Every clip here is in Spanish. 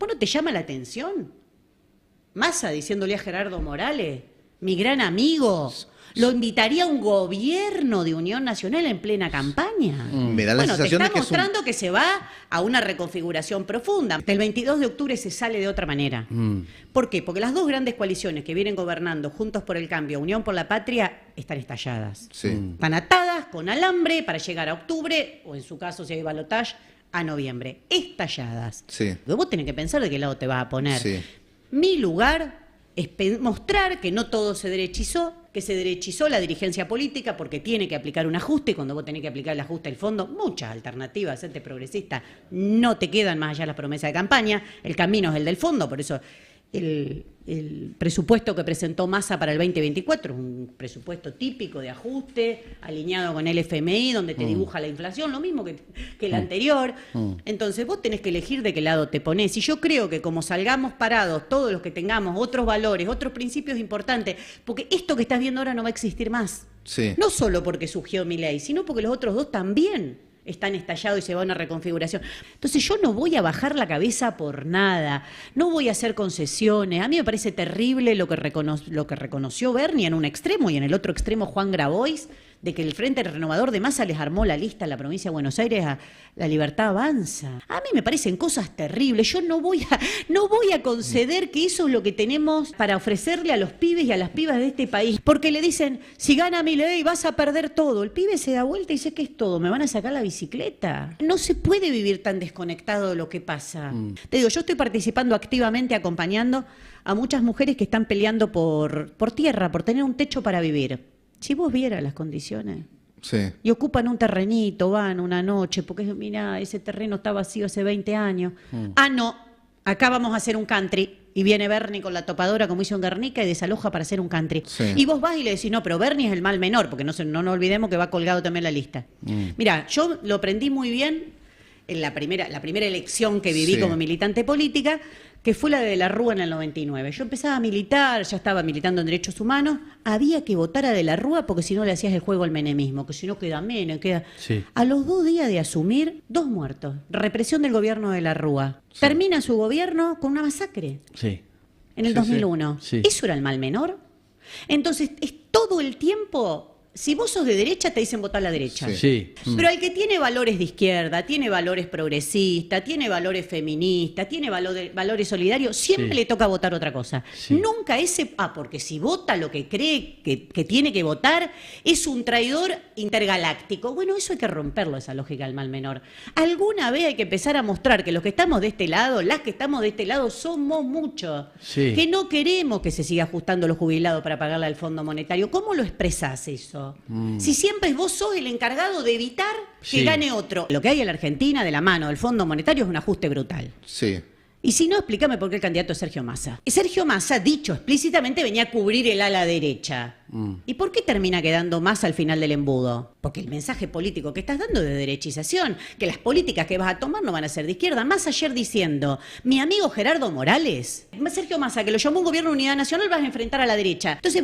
¿Vos no te llama la atención? Massa diciéndole a Gerardo Morales, mi gran amigo, lo invitaría a un gobierno de Unión Nacional en plena campaña. Me da la sensación te de está que mostrando que se va a una reconfiguración profunda. El 22 de octubre se sale de otra manera. ¿Por qué? Porque las dos grandes coaliciones que vienen gobernando, Juntos por el Cambio, Unión por la Patria, están estalladas. Sí. Están atadas con alambre para llegar a octubre, o en su caso, si hay balotaje, a noviembre. Estalladas. Sí. Vos tenés que pensar de qué lado te vas a poner. Sí. Mi lugar es mostrar que no todo se derechizó, que se derechizó la dirigencia política porque tiene que aplicar un ajuste, y cuando vos tenés que aplicar el ajuste al fondo, muchas alternativas, ente progresista, no te quedan más allá de las promesas de campaña, el camino es el del fondo, por eso el presupuesto que presentó Massa para el 2024 es un presupuesto típico de ajuste, alineado con el FMI, donde te dibuja la inflación, lo mismo que el anterior. Entonces vos tenés que elegir de qué lado te ponés. Y yo creo que como salgamos parados, todos los que tengamos otros valores, otros principios importantes, porque esto que estás viendo ahora no va a existir más. Sí. No solo porque surgió Milei, sino porque los otros dos también están estallados y se va a una reconfiguración. Entonces yo no voy a bajar la cabeza por nada, no voy a hacer concesiones. A mí me parece terrible lo que reconoció Bernie en un extremo y en el otro extremo Juan Grabois, de que el Frente Renovador de Massa les armó la lista en la provincia de Buenos Aires a La Libertad Avanza. A mí me parecen cosas terribles. Yo no voy a conceder que eso es lo que tenemos para ofrecerle a los pibes y a las pibas de este país. Porque le dicen, si gana Milei vas a perder todo. El pibe se da vuelta y dice, ¿qué es todo? ¿Me van a sacar la bicicleta? No se puede vivir tan desconectado de lo que pasa. Te digo, yo estoy participando activamente, acompañando a muchas mujeres que están peleando por tierra, por tener un techo para vivir. Si vos vieras las condiciones, Sí. y ocupan un terrenito, van una noche, porque mirá, ese terreno está vacío hace 20 años. Ah, no, acá vamos a hacer un country. Y viene Bernie con la topadora, como hizo en Guernica, y desaloja para hacer un country. Sí. Y vos vas y le decís, no, pero Bernie es el mal menor, porque no nos olvidemos que va colgado también la lista. Mirá, yo lo aprendí muy bien en la primera elección que viví Sí. como militante política, que fue la de la Rúa en el 99. Yo empezaba a militar, ya estaba militando en derechos humanos, había que votar a De la Rúa porque si no le hacías el juego al menemismo, que si no queda Menem, queda... Sí. A los 2 días de asumir, 2 muertos, represión del gobierno de la Rúa. Termina su gobierno con una masacre Sí. en el Sí, 2001. sí. ¿Eso era el mal menor? Entonces, es todo el tiempo... Si vos sos de derecha, te dicen votar a la derecha. Sí. Sí. Pero al que tiene valores de izquierda, tiene valores progresistas, tiene valores feministas, tiene valores solidarios, siempre Sí. le toca votar otra cosa. Sí. Nunca ese... porque si vota lo que cree que tiene que votar, es un traidor intergaláctico. Bueno, eso hay que romperlo, esa lógica del mal menor. Alguna vez hay que empezar a mostrar que los que estamos de este lado, las que estamos de este lado, somos muchos. Sí. Que no queremos que se siga ajustando los jubilados para pagarle al Fondo Monetario. ¿Cómo lo expresás eso? Si siempre vos sos el encargado de evitar que Sí. gane otro. Lo que hay en la Argentina de la mano del Fondo Monetario es un ajuste brutal. Sí. Y si no, explícame por qué el candidato es Sergio Massa. Sergio Massa, dicho explícitamente, venía a cubrir el ala derecha. ¿Y por qué termina quedando Massa al final del embudo? Porque el mensaje político que estás dando es de derechización, que las políticas que vas a tomar no van a ser de izquierda. Massa ayer diciendo, mi amigo Gerardo Morales, Sergio Massa, que lo llamó un gobierno de unidad nacional, vas a enfrentar a la derecha. Entonces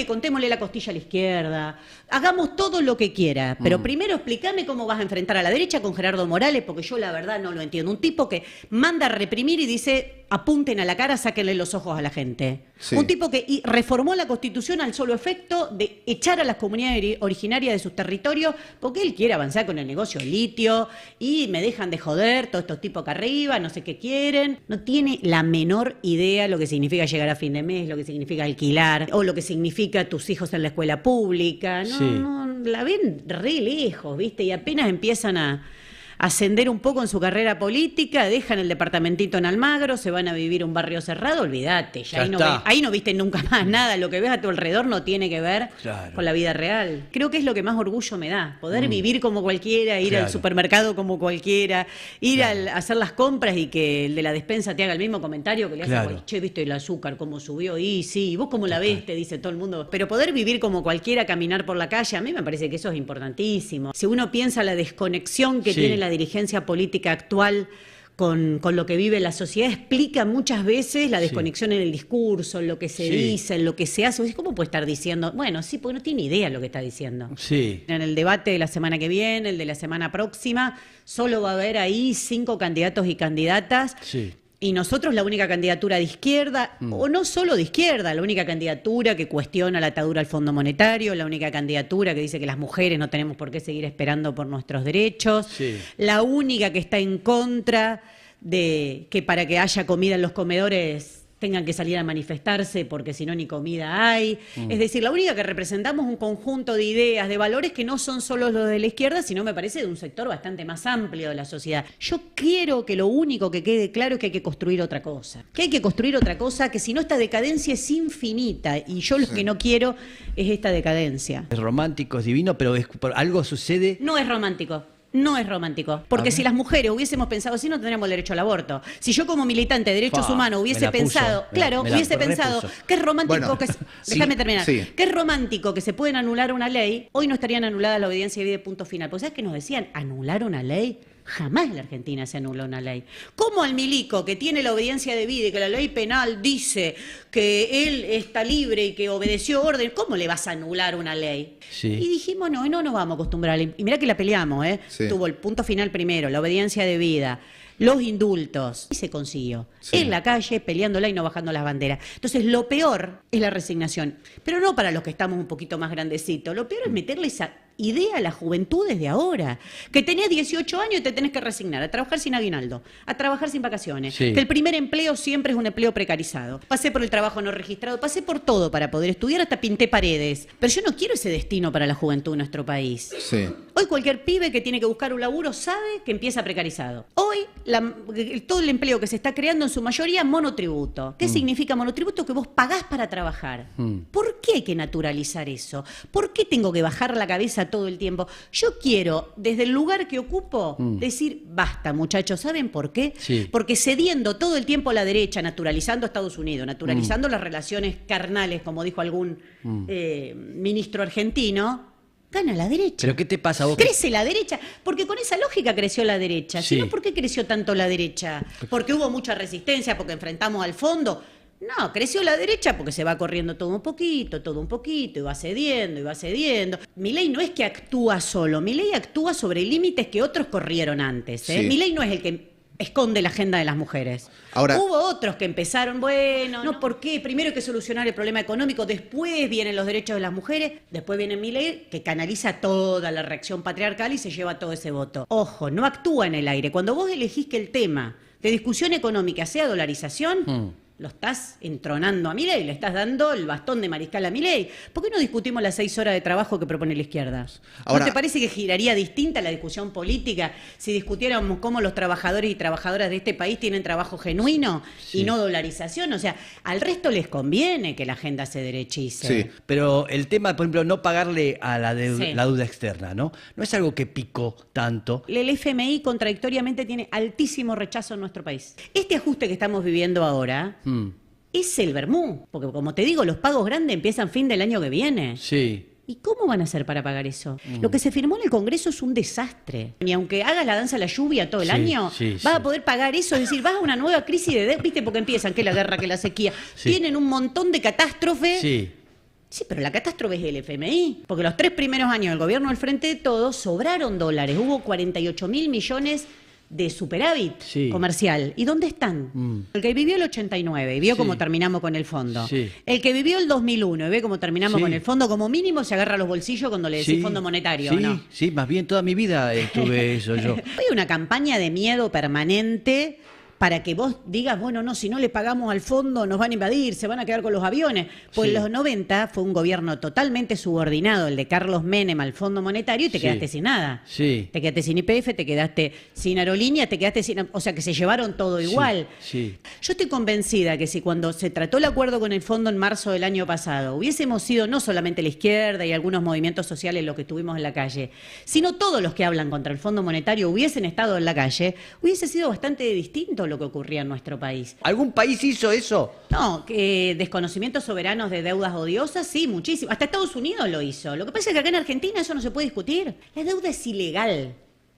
contémosle la costilla a la izquierda, hagamos todo lo que quiera, pero primero explícame cómo vas a enfrentar a la derecha con Gerardo Morales, porque yo la verdad no lo entiendo. Un tipo que manda a reprimir y dice, apunten a la cara, sáquenle los ojos a la gente. Sí. Un tipo que reformó la Constitución al solo efecto de echar a las comunidades originarias de sus territorios, porque él quiere avanzar con el negocio litio y me dejan de joder todos estos tipos acá arriba, no sé qué quieren. No tiene la menor idea lo que significa llegar a fin de mes, lo que significa alquilar o lo que significa tus hijos en la escuela pública. No, Sí. no, la ven re lejos, ¿viste? Y apenas empiezan a ascender un poco en su carrera política, dejan el departamentito en Almagro, se van a vivir un barrio cerrado, olvídate, Ya ahí no, está. ahí no viste nunca más nada, lo que ves a tu alrededor no tiene que ver Claro. con la vida real. Creo que es lo que más orgullo me da, poder vivir como cualquiera, ir Claro. al supermercado como cualquiera, ir a hacer las compras y que el de la despensa te haga el mismo comentario que le hace, Claro. che, viste el azúcar cómo subió, y sí, vos cómo la ves, te dice todo el mundo. Pero poder vivir como cualquiera, caminar por la calle, a mí me parece que eso es importantísimo. Si uno piensa la desconexión que Sí. tiene la dirigencia política actual con lo que vive la sociedad, explica muchas veces la desconexión en el discurso, en lo que se Sí. dice, en lo que se hace. ¿Cómo puede estar diciendo? Bueno, sí, porque no tiene idea de lo que está diciendo. Sí. En el debate de la semana que viene, el de la semana próxima, solo va a haber ahí 5 candidatos y candidatas Sí. Y nosotros la única candidatura de izquierda, o no solo de izquierda, la única candidatura que cuestiona la atadura al Fondo Monetario, la única candidatura que dice que las mujeres no tenemos por qué seguir esperando por nuestros derechos, la única que está en contra de que para que haya comida en los comedores tengan que salir a manifestarse porque si no ni comida hay. Es decir, la única que representamos un conjunto de ideas, de valores que no son solo los de la izquierda, sino me parece de un sector bastante más amplio de la sociedad. Yo quiero que lo único que quede claro es que hay que construir otra cosa. Que hay que construir otra cosa, que si no esta decadencia es infinita y yo lo que no quiero es esta decadencia. Es romántico, es divino, pero algo sucede. No es romántico. No es romántico, porque si las mujeres hubiésemos pensado así, no tendríamos el derecho al aborto. Si yo como militante de derechos humanos hubiese pensado, hubiese pensado que es romántico, déjame terminar, que es romántico que se pueden anular una ley, hoy no estarían anuladas la obediencia de vida, punto final. Porque ¿sabes qué nos decían? ¿Anular una ley? Jamás en la Argentina se anula una ley. ¿Cómo al milico que tiene la obediencia debida y que la ley penal dice que él está libre y que obedeció orden, cómo le vas a anular una ley? Y dijimos, no nos vamos a acostumbrar. Y mirá que la peleamos, Tuvo el punto final primero, la obediencia debida, los indultos, y se consiguió. En la calle, peleándola y no bajando las banderas. Entonces, lo peor es la resignación. Pero no para los que estamos un poquito más grandecitos. Lo peor es meterle esa idea a la juventud desde ahora. Que tenés 18 años y te tenés que resignar a trabajar sin aguinaldo, a trabajar sin vacaciones. Que el primer empleo siempre es un empleo precarizado. Pasé por el trabajo no registrado, pasé por todo para poder estudiar, hasta pinté paredes. Pero yo no quiero ese destino para la juventud de nuestro país. Hoy cualquier pibe que tiene que buscar un laburo sabe que empieza precarizado. Hoy todo el empleo que se está creando en su mayoría monotributo. ¿Qué significa monotributo? Que vos pagás para trabajar. ¿Por qué hay que naturalizar eso? ¿Por qué tengo que bajar la cabeza todo el tiempo? Yo quiero, desde el lugar que ocupo, decir, basta muchachos, ¿saben por qué? Porque cediendo todo el tiempo a la derecha, naturalizando a Estados Unidos, naturalizando las relaciones carnales, como dijo algún ministro argentino, gana la derecha. ¿Pero qué te pasa a vos? Crece la derecha, porque con esa lógica creció la derecha. Si no, ¿por qué creció tanto la derecha? Porque hubo mucha resistencia, porque enfrentamos al fondo. No, creció la derecha porque se va corriendo todo un poquito, y va cediendo, y va cediendo. Milei no es que actúa solo, Milei actúa sobre límites que otros corrieron antes. Milei no es el que esconde la agenda de las mujeres. Ahora, hubo otros que empezaron, ¿por qué? Primero hay que solucionar el problema económico, después vienen los derechos de las mujeres, después viene Milei, que canaliza toda la reacción patriarcal y se lleva todo ese voto. Ojo, no actúa en el aire. Cuando vos elegís que el tema de discusión económica sea dolarización, lo estás entronando a Milei, le estás dando el bastón de mariscal a Milei. ¿Por qué no discutimos las 6 horas de trabajo que propone la izquierda? Ahora, ¿no te parece que giraría distinta la discusión política si discutiéramos cómo los trabajadores y trabajadoras de este país tienen trabajo genuino y no dolarización? O sea, al resto les conviene que la agenda se derechice. Pero el tema, por ejemplo, no pagarle a la deuda externa, ¿no? No es algo que picó tanto. El FMI contradictoriamente tiene altísimo rechazo en nuestro país. Este ajuste que estamos viviendo ahora es el vermú, porque como te digo, los pagos grandes empiezan fin del año que viene. ¿Y cómo van a hacer para pagar eso? Lo que se firmó en el Congreso es un desastre. Y aunque hagas la danza a la lluvia todo el año, vas a poder pagar eso. Es decir, vas a una nueva crisis de deuda, ¿viste? Porque empiezan, que la guerra, que la sequía. Tienen un montón de catástrofes. Sí, pero la catástrofe es el FMI, porque los 3 primeros años del gobierno del Frente de Todos sobraron dólares. Hubo 48.000 millones de superávit comercial. ¿Y dónde están? El que vivió el 89 y vio cómo terminamos con el fondo. El que vivió el 2001 y ve cómo terminamos con el fondo, como mínimo se agarra los bolsillos cuando le decís Fondo Monetario, ¿no? Sí, más bien toda mi vida tuve eso yo. Hay una campaña de miedo permanente para que vos digas, bueno, no, si no le pagamos al fondo nos van a invadir, se van a quedar con los aviones. Pues en los 90 fue un gobierno totalmente subordinado, el de Carlos Menem, al Fondo Monetario, y te quedaste sin nada. Te quedaste sin YPF, te quedaste sin aerolínea, te quedaste sin... O sea, que se llevaron todo igual. Yo estoy convencida que si cuando se trató el acuerdo con el fondo en marzo del año pasado, hubiésemos sido no solamente la izquierda y algunos movimientos sociales los que estuvimos en la calle, sino todos los que hablan contra el Fondo Monetario hubiesen estado en la calle, hubiese sido bastante distinto lo que ocurría en nuestro país. ¿Algún país hizo eso? No, que desconocimientos soberanos de deudas odiosas, sí, muchísimo. Hasta Estados Unidos lo hizo. Lo que pasa es que acá en Argentina eso no se puede discutir. La deuda es ilegal.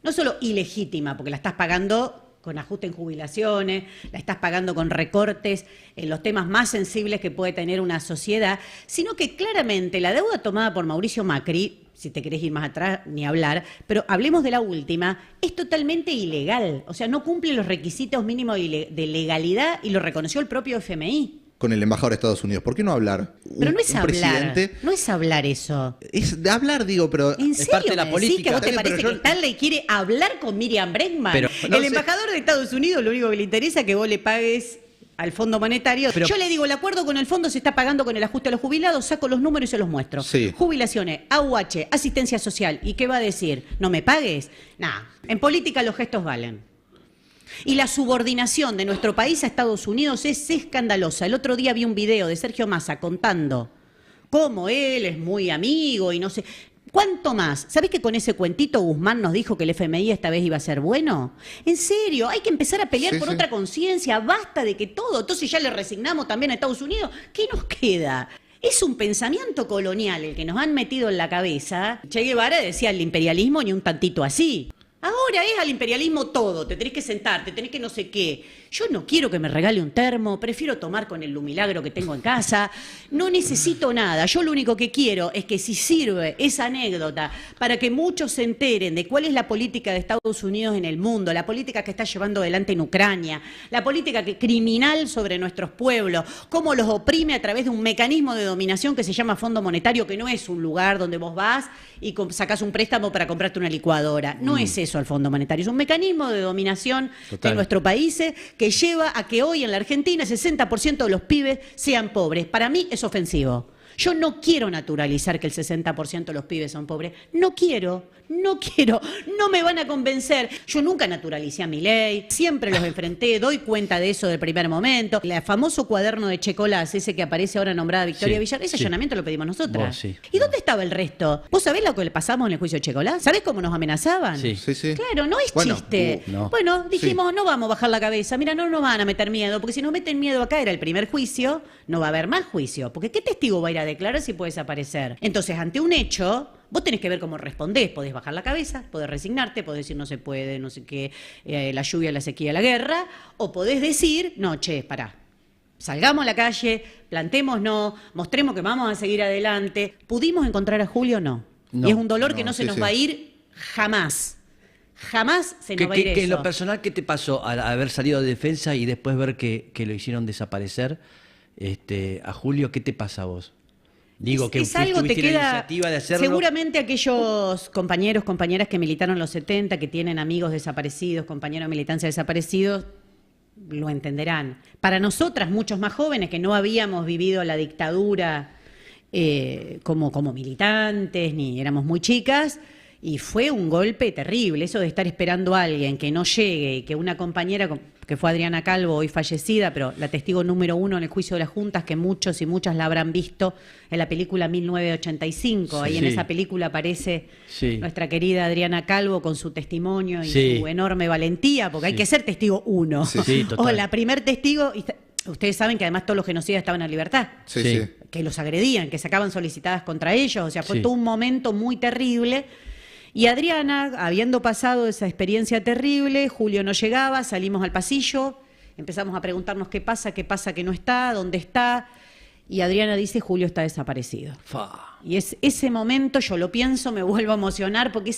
No solo ilegítima, porque la estás pagando con ajuste en jubilaciones, la estás pagando con recortes en los temas más sensibles que puede tener una sociedad, sino que claramente la deuda tomada por Mauricio Macri, si te querés ir más atrás, ni hablar, pero hablemos de la última, es totalmente ilegal. O sea, no cumple los requisitos mínimos de legalidad y lo reconoció el propio FMI. Con el embajador de Estados Unidos, ¿por qué no hablar? Pero no es hablar, no es hablar eso. Es de hablar, digo, pero ¿En es serio parte de la me política. decís que a vos te Está bien, parece pero que Stanley quiere hablar con Miriam Bregman? Pero, no el sé. embajador de Estados Unidos lo único que le interesa es que vos le pagues al Fondo Monetario. Pero- yo le digo, el acuerdo con el fondo se está pagando con el ajuste a los jubilados, saco los números y se los muestro. Sí. Jubilaciones, AUH, asistencia social. ¿Y qué va a decir? ¿No me pagues? Nah, en política los gestos valen. Y la subordinación de nuestro país a Estados Unidos es escandalosa. El otro día vi un video de Sergio Massa contando cómo él es muy amigo y no sé... ¿Cuánto más? ¿Sabés que con ese cuentito Guzmán nos dijo que el FMI esta vez iba a ser bueno? En serio, hay que empezar a pelear Sí, por sí. otra conciencia, basta de que todo, entonces ya le resignamos también a Estados Unidos. ¿Qué nos queda? Es un pensamiento colonial el que nos han metido en la cabeza. Che Guevara decía el imperialismo ni un tantito así. Ahora es al imperialismo todo, te tenés que sentar, te tenés que no sé qué. Yo no quiero que me regale un termo, prefiero tomar con el Lumilagro que tengo en casa, no necesito nada. Yo lo único que quiero es que si sirve esa anécdota para que muchos se enteren de cuál es la política de Estados Unidos en el mundo, la política que está llevando adelante en Ucrania, la política criminal sobre nuestros pueblos, cómo los oprime a través de un mecanismo de dominación que se llama Fondo Monetario, que no es un lugar donde vos vas y sacás un préstamo para comprarte una licuadora. No es eso el Fondo Monetario, es un mecanismo de dominación Total. de nuestros países que lleva a que hoy en la Argentina el 60% de los pibes sean pobres. Para mí es ofensivo. Yo no quiero naturalizar que el 60% de los pibes son pobres. No quiero, no me van a convencer. Yo nunca naturalicé a Milei, siempre los enfrenté, doy cuenta de eso del primer momento. El famoso cuaderno de Checolás, ese que aparece ahora nombrada Victoria Sí, Villar, ese sí. allanamiento lo pedimos nosotras. Vos, sí. ¿Y dónde estaba el resto? ¿Vos sabés lo que le pasamos en el juicio de Checolás? ¿Sabés cómo nos amenazaban? Sí. Sí, sí. Claro, no es Bueno, chiste. no. Bueno, dijimos, no vamos a bajar la cabeza. Mira, no nos van a meter miedo, porque si nos meten miedo acá, era el primer juicio, no va a haber más juicio. Porque ¿qué testigo va a ir a declarar si puede desaparecer? Entonces, ante un hecho, vos tenés que ver cómo respondés. Podés bajar la cabeza, podés resignarte, podés decir no se puede, no sé qué, la lluvia, la sequía, la guerra, o podés decir, no, che, pará. Salgamos a la calle, plantémonos, mostremos que vamos a seguir adelante. ¿Pudimos encontrar a Julio? No. No, y es un dolor que no, no se sí, nos sí. va a ir jamás. Jamás se nos va a ir Que en eso. lo personal, ¿qué te pasó al haber salido de defensa y después ver que lo hicieron desaparecer a Julio? ¿Qué te pasa a vos? Digo, que es algo te tuviste la queda. iniciativa de hacerlo. Seguramente aquellos compañeros, compañeras que militaron en los 70, que tienen amigos desaparecidos, compañeros de militancia desaparecidos, lo entenderán. Para nosotras, muchos más jóvenes que no habíamos vivido la dictadura como militantes, ni éramos muy chicas, y fue un golpe terrible, eso de estar esperando a alguien que no llegue y que una compañera, que fue Adriana Calvo, hoy fallecida, pero la testigo número 1 en el juicio de las juntas, que muchos y muchas la habrán visto en la película 1985, ahí en Sí. esa película aparece Sí. nuestra querida Adriana Calvo con su testimonio y Sí. su enorme valentía, porque hay Sí. que ser testigo 1. Sí, sí, total. O la primer testigo, ustedes saben que además todos los genocidas estaban en libertad, Sí, Sí. sí. que los agredían, que sacaban solicitadas contra ellos, o sea, fue Sí. todo un momento muy terrible. Y Adriana, habiendo pasado esa experiencia terrible, Julio no llegaba, salimos al pasillo, empezamos a preguntarnos qué pasa, que no está, dónde está, y Adriana dice, Julio está desaparecido. Fa. Y es ese momento, yo lo pienso, me vuelvo a emocionar, porque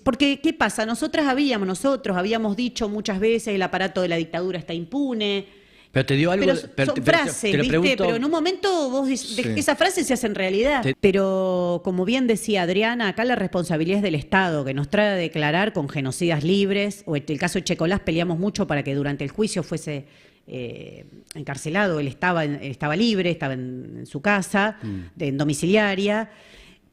porque, ¿qué pasa? Nosotros habíamos dicho muchas veces, el aparato de la dictadura está impune. Pero te dio algo. Pero son frases, te lo ¿viste? pregunto. Pero en un momento vos Sí. esas frases se hacen realidad. Pero como bien decía Adriana, acá la responsabilidad es del Estado, que nos trae a declarar con genocidas libres. O en el caso de Checolás peleamos mucho para que durante el juicio fuese encarcelado. Él estaba libre, estaba en su casa, en domiciliaria.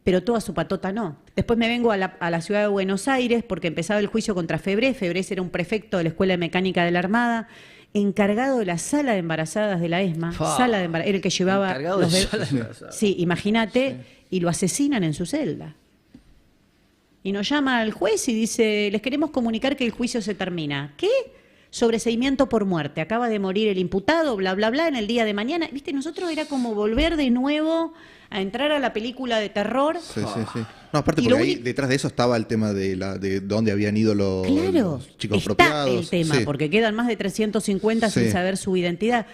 Pero toda su patota no. Después me vengo a la ciudad de Buenos Aires porque empezaba el juicio contra Febrés. Febrés era un prefecto de la Escuela de Mecánica de la Armada, encargado de la sala de embarazadas de la ESMA. Era el que llevaba Encargado los de bebés. sala de embarazadas. Sí, imagínate, y lo asesinan en su celda. Y nos llama al juez y dice, les queremos comunicar que el juicio se termina. ¿Qué? sobreseimiento por muerte, acaba de morir el imputado, bla, bla, bla, en el día de mañana. Viste, nosotros era como volver de nuevo a entrar a la película de terror. Sí, sí, sí. No, aparte Y porque lo ahí único- detrás de eso estaba el tema de dónde habían ido Claro, los chicos está apropiados. el tema, Sí. porque quedan más de 350 sin Sí. saber su identidad.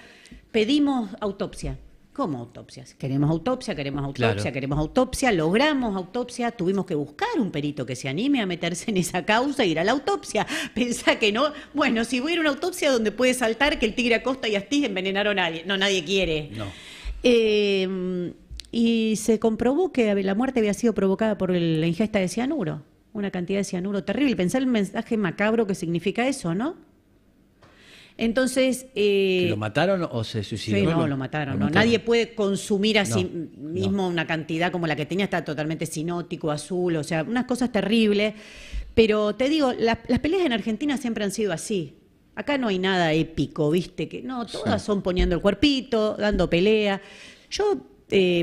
Pedimos autopsia. ¿Cómo autopsias? Queremos autopsia, queremos autopsia, Claro. queremos autopsia, logramos autopsia, tuvimos que buscar un perito que se anime a meterse en esa causa e ir a la autopsia. Pensá que no, bueno, si voy a ir a una autopsia donde puede saltar que el tigre Acosta y Astiz envenenaron a alguien, no, nadie quiere. No. Y se comprobó que la muerte había sido provocada por la ingesta de cianuro, una cantidad de cianuro terrible. Pensá el mensaje macabro que significa eso, ¿no? Entonces... ¿Que lo mataron o se suicidó? Sí, no, lo mataron. No. Nadie puede consumir a sí mismo una cantidad como la que tenía, está totalmente sinótico, azul, o sea, unas cosas terribles. Pero te digo, las peleas en Argentina siempre han sido así. Acá no hay nada épico, ¿viste? Que no, todas son poniendo el cuerpito, dando pelea. Yo,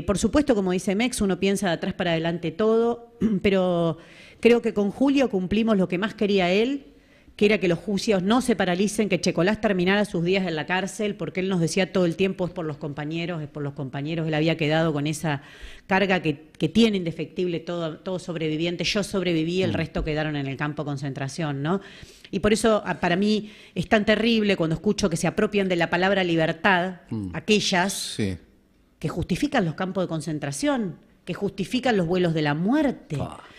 por supuesto, como dice Mex, uno piensa de atrás para adelante todo, pero creo que con Julio cumplimos lo que más quería él, que era que los juicios no se paralicen, que Checolás terminara sus días en la cárcel, porque él nos decía todo el tiempo, es por los compañeros, es por los compañeros. Él había quedado con esa carga que tiene indefectible todo sobreviviente. Yo sobreviví, el resto quedaron en el campo de concentración, ¿no? Y por eso para mí es tan terrible cuando escucho que se apropian de la palabra libertad, aquellas Sí. que justifican los campos de concentración, que justifican los vuelos de la muerte, Pa.